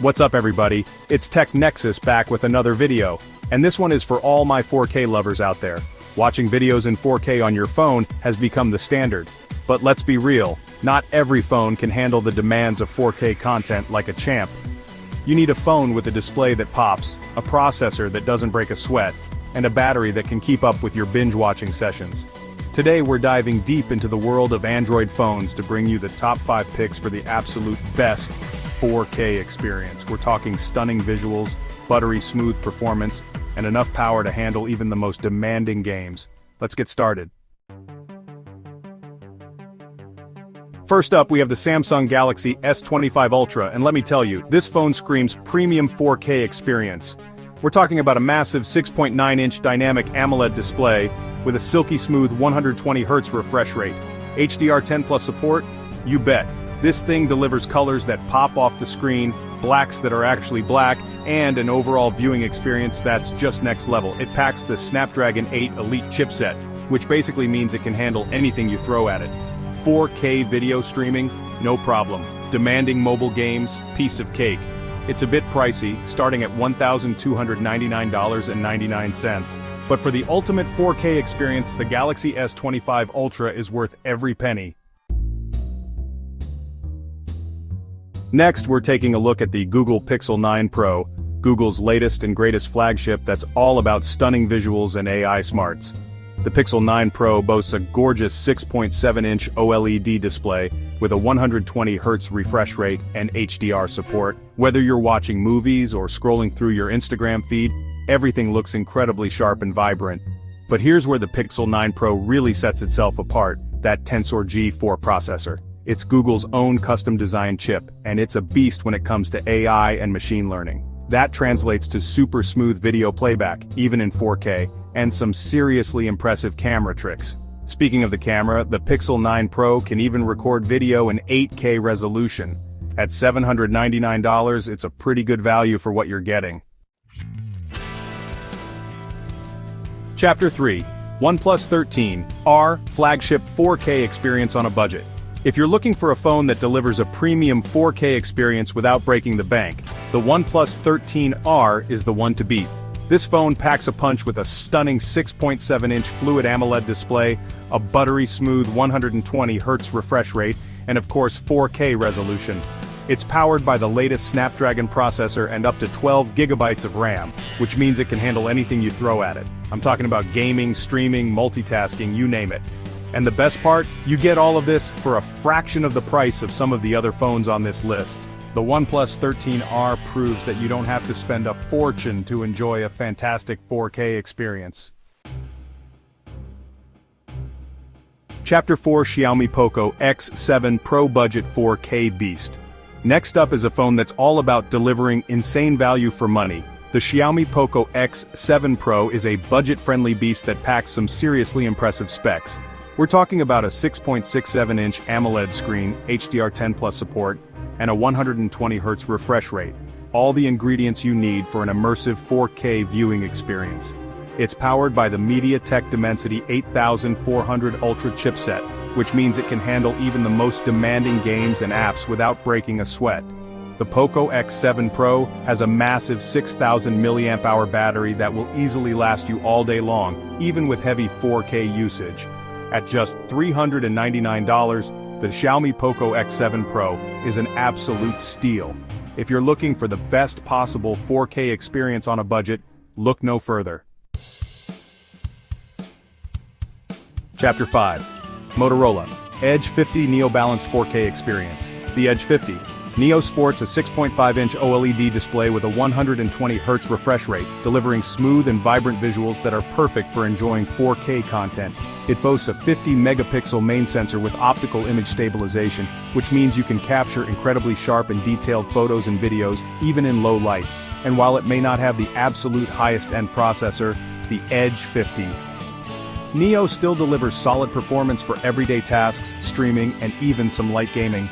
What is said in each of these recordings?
What's up everybody, it's Tech Nexus back with another video, and this one is for all my 4K lovers out there. Watching videos in 4K on your phone has become the standard. But let's be real, not every phone can handle the demands of 4K content like a champ. You need a phone with a display that pops, a processor that doesn't break a sweat, and a battery that can keep up with your binge-watching sessions. Today we're diving deep into the world of Android phones to bring you the top 5 picks for the absolute best 4K experience. We're talking stunning visuals, buttery smooth performance, and enough power to handle even the most demanding games. Let's get started. First up, we have the Samsung Galaxy S25 Ultra, and let me tell you, this phone screams premium 4K experience. We're talking about a massive 6.9-inch dynamic AMOLED display with a silky smooth 120Hz refresh rate. HDR10 Plus support? You bet. This thing delivers colors that pop off the screen, blacks that are actually black, and an overall viewing experience that's just next level. It packs the Snapdragon 8 Elite chipset, which basically means it can handle anything you throw at it. 4K video streaming? No problem. Demanding mobile games? Piece of cake. It's a bit pricey, starting at $1,299.99. But for the ultimate 4K experience, the Galaxy S25 Ultra is worth every penny. Next, we're taking a look at the Google Pixel 9 Pro, Google's latest and greatest flagship that's all about stunning visuals and AI smarts. The Pixel 9 Pro boasts a gorgeous 6.7-inch OLED display with a 120Hz refresh rate and HDR support. Whether you're watching movies or scrolling through your Instagram feed, everything looks incredibly sharp and vibrant. But here's where the Pixel 9 Pro really sets itself apart, that Tensor G4 processor. It's Google's own custom-designed chip, and it's a beast when it comes to AI and machine learning. That translates to super smooth video playback, even in 4K, and some seriously impressive camera tricks. Speaking of the camera, the Pixel 9 Pro can even record video in 8K resolution. At $799, it's a pretty good value for what you're getting. Chapter 3. OnePlus 13R Flagship 4K experience on a budget. If you're looking for a phone that delivers a premium 4K experience without breaking the bank, the OnePlus 13R is the one to beat. This phone packs a punch with a stunning 6.7-inch Fluid AMOLED display, a buttery smooth 120Hz refresh rate, and of course 4K resolution. It's powered by the latest Snapdragon processor and up to 12 GB of RAM, which means it can handle anything you throw at it. I'm talking about gaming, streaming, multitasking, you name it. And the best part, you get all of this for a fraction of the price of some of the other phones on this list. The OnePlus 13R proves that you don't have to spend a fortune to enjoy a fantastic 4K experience. Chapter 4 Xiaomi Poco X7 Pro Budget 4K Beast. Next up is a phone that's all about delivering insane value for money. The Xiaomi Poco X7 Pro is a budget-friendly beast that packs some seriously impressive specs. We're talking about a 6.67-inch AMOLED screen, HDR10 Plus support, and a 120Hz refresh rate. All the ingredients you need for an immersive 4K viewing experience. It's powered by the MediaTek Dimensity 8400 Ultra chipset, which means it can handle even the most demanding games and apps without breaking a sweat. The Poco X7 Pro has a massive 6000 mAh battery that will easily last you all day long, even with heavy 4K usage. At just $399, the Xiaomi Poco X7 Pro is an absolute steal. If you're looking for the best possible 4K experience on a budget, look no further. Chapter 5. Motorola Edge 50 Neo Balanced 4K Experience. The Edge 50 Neo sports a 6.5-inch OLED display with a 120Hz refresh rate, delivering smooth and vibrant visuals that are perfect for enjoying 4K content. It boasts a 50-megapixel main sensor with optical image stabilization, which means you can capture incredibly sharp and detailed photos and videos, even in low light. And while it may not have the absolute highest-end processor, the Edge 50 Neo still delivers solid performance for everyday tasks, streaming, and even some light gaming.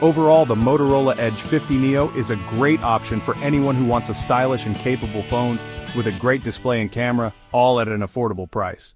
Overall, the Motorola Edge 50 Neo is a great option for anyone who wants a stylish and capable phone with a great display and camera, all at an affordable price.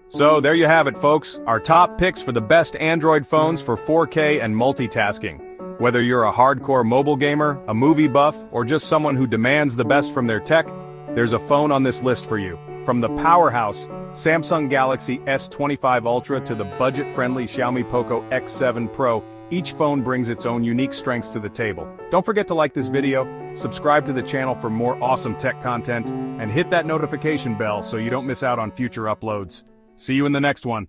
So there you have it, folks, our top picks for the best Android phones for 4K and multitasking. Whether you're a hardcore mobile gamer, a movie buff, or just someone who demands the best from their tech, there's a phone on this list for you. From the powerhouse Samsung Galaxy S25 Ultra to the budget-friendly Xiaomi Poco X7 Pro, each phone brings its own unique strengths to the table. Don't forget to like this video, subscribe to the channel for more awesome tech content, and hit that notification bell so you don't miss out on future uploads. See you in the next one.